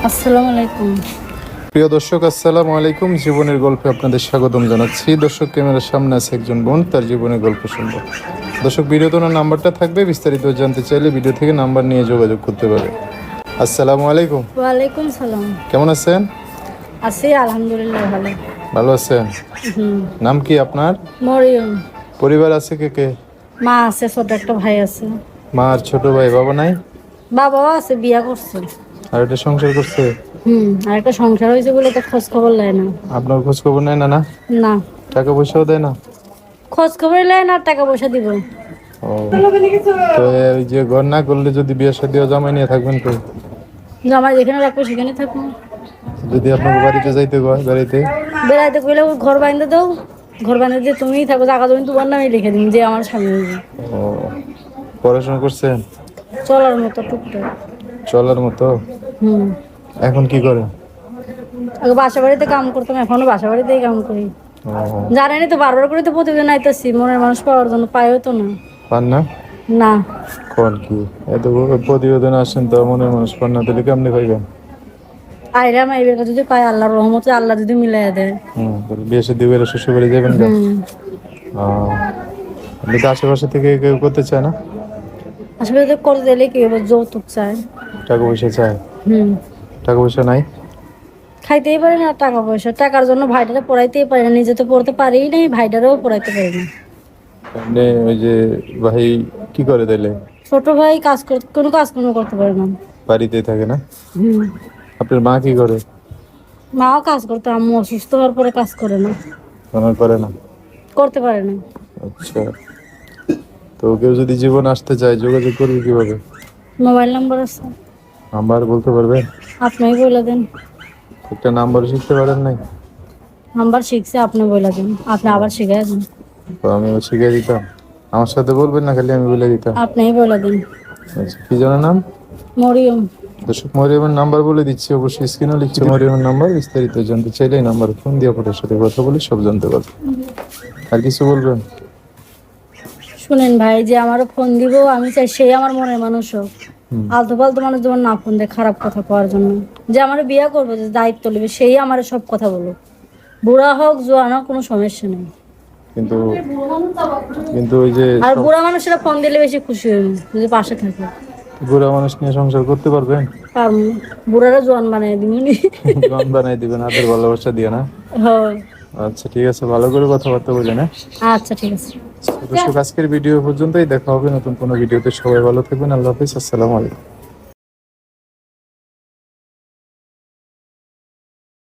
আসসালামু আলাইকুম। প্রিয় দর্শক, আসসালামু আলাইকুম। জীবনের গল্পে আপনাদের স্বাগতম জানাচ্ছি। দর্শক, ক্যামেরার সামনে আছে একজন বোন, তার জীবনের গল্প শুনবো। দর্শক, ভিডিওতে ওনার নাম্বারটা থাকবে, বিস্তারিত জানতে চাইলে ভিডিও থেকে নাম্বার নিয়ে যোগাযোগ করতে পারে। আসসালামু আলাইকুম। ওয়ালাইকুম সালাম। কেমন আছেন? আছি আলহামদুলিল্লাহ, ভালো। ভালো আছেন? নাম কি আপনার? মরিয়ম। পরিবার আছে কে কে? মা আছে, ছোট একটা ভাই আছে। মা আর ছোট ভাই, বাবা নাই? বাবাও আছে, বিয়া করছে। আর একটা সংসার করছে? আর একটা সংসার হয়েছে বলে তো খোঁজ খবর নেয় না। আপনার খোঁজ খবর নেয় না? না, না, টাকা পয়সাও দেয় না? খোঁজ খবর নেয় না, টাকা পয়সা দিব। ও, তো এই যে ঘর না করলে যদি বিয়ে শাদী জামাই নিয়ে থাকবেন তো? জামাই যেখানে রাখবো সেখানে থাকবো। যদি আপনাকে বাড়িতে যাইতে হয়, বাড়িতে বেড়াইতে কইলে ওই ঘর বাইন্ধে দাও, ঘর বাইন্ধে দিয়ে তুমিই থাকো, জায়গা জমি তোমার নামে লিখে দিন যে আমার স্বামী হইবে। ও, পড়াশোনা করছেন? চলার মতো টুকটাক। চলার মতো? হুম এখন কি করে? আগে বাসা বাড়িতে কাম করতাম, এখনো বাসা বাড়িতেই কাম করি। ও, জানেনি তো, বারবার করে তো প্রতিদিন আইতেছি, মনের মানুষ পাওয়ার জন্য, পাইও তো না। পান না? না, কোন কি এত প্রতিবেদন আসেন তো মনের মানুষ পান না, তাহলে কেমনি পাইবেন? আইরাম আইবে যদি পাই, আল্লাহর রহমতে আল্লাহ যদি মিলাইয়া দেয়। তাহলে বিয়ে শাদী করে শ্বশুর বাড়ি যাবেন না? ও, আপনি তো আশেপাশে থেকে কেউ করতে চায় না? আসলে তো করে দিলে কি হবে, যৌতুক চায়। টাকা পয়সা চায়? হুম টাকা পয়সা নাই? খাইতেই পারে না টাকা পয়সা, টাকার জন্য ভাইটারে পড়াইতেই পারে না, নিজে তো পড়তে পারেই নাই, ভাইটারেও পড়াইতে পারে না। আপনি ওই যে ভাই কি করে তাইলে? ছোট ভাই কাজ করতে, কোনো কাজকর্ম করতে পারে না। বাড়িতেই থাকে না? হুম আপনার মা কি করে? মাও কাজ করতে, আম্মু অসুস্থ হওয়ার পরে কাজ করে না, আমার করে না? করতে পারে না। আচ্ছা, তো কেউ যদি জীবন আসতে চায় যোগাযোগ করবে কিভাবে? মোবাইল নাম্বার আছে, নাম্বার বলতে পারবেন? আপনিই বলে দেন। একটা নাম্বার শিখতে পারেন নাই? নাম্বার শিখছে, আপনি বলে দেন, আপনি আবার শিখাই দেন। তো আমি শিখিয়ে দিতাম। আমার সাথে বলবেন না, খালি আমি বলে দিতাম। আপনিই বলে দেন। আচ্ছা, কি জানার নাম? মরিয়ম। দর্শক, মরিয়মের নাম্বার বলে দিচ্ছি, অবশ্যই স্ক্রিনে লিখছে মরিয়মের নাম্বার। বিস্তারিত জানতে চাইলে এই নাম্বারে ফোন দিয়ে আপনার সাথে কথা বলে সব জানতে পারবেন। আর কিছু বলবেন? শুনেন ভাই, যে আমারও ফোন দিব, আমি চাই সেই আমার মনের মানুষ হোক। আলতু ফালতু মানুষ যেমন না ফোন দেয় খারাপ কথা কওয়ার জন্য। যে আমার বিয়ে করবো, যে দায়িত্ব নেবে, সেই আমার সব কথা বলো। বুড়া হোক জোয়ান হোক, কোনো সমস্যা নেই। কিন্তু কিন্তু ওই যে আর বুড়া মানুষেরা ফোন দিলে বেশি খুশি হইব, যদি পাশে থাকে। বুড়া মানুষ নিয়ে সংসার করতে পারবেন? পারবো। বুড়ারা জোয়ান বানাই দিবনি। গান বানাই দিবেন আদর ভালোবাসা দিয়ে, না? হয়। আচ্ছা, ঠিক আছে, ভালো করে কথাবার্তা বললেন, হ্যাঁ? আচ্ছা, ঠিক আছে। দর্শক, আজকের ভিডিও পর্যন্তই। দেখা হবে নতুন কোনো ভিডিওতে। সবাই ভালো থাকবেন। আল্লাহ হাফিজ। আসসালামু আলাইকুম।